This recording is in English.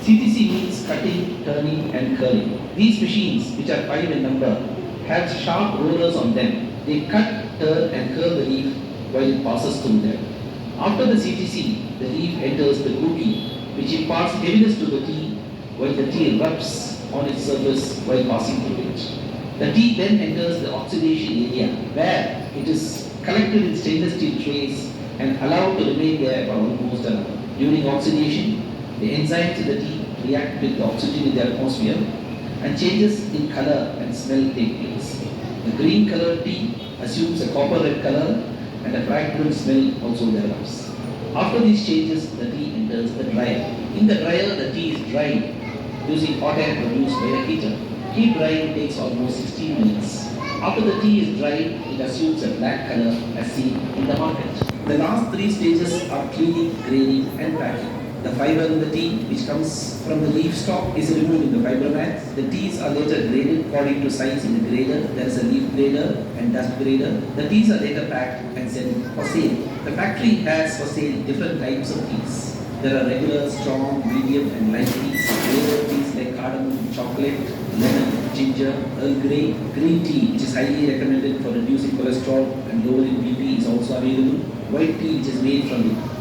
CTC means cutting, turning and curling. These machines, which are 5 in number, have sharp rollers on them. They cut, turn and curl the leaf while it passes through them. After the CTC, the leaf enters the cookie, which imparts heaviness to the tea while the tea rubs on its surface while passing through it. The tea then enters the oxidation area, where it is collected in stainless steel trays and allowed to remain there for almost an hour. During oxidation, the enzymes in the tea react with the oxygen in the atmosphere and changes in color and smell take place. The green colored tea assumes a copper red color and a fragrant smell also develops. After these changes, the tea enters the dryer. In the dryer, the tea is dried using hot air produced by a heater. Tea drying takes almost 16 minutes. After the tea is dried, it assumes a black color as seen in the market. The last 3 stages are cleaning, graining and packing. The fiber in the tea, which comes from the leaf stalk, is removed in the fiber mats. The teas are later graded according to size in the grader. There is a leaf grader and dust grader. The teas are later packed and sent for sale. The factory has for sale different types of teas. There are regular, strong, medium and light teas. Flavored teas like cardamom, chocolate, lemon, ginger, Earl Grey. Green tea, which is highly recommended for reducing cholesterol and lowering BP, is also available. White tea, which is made from the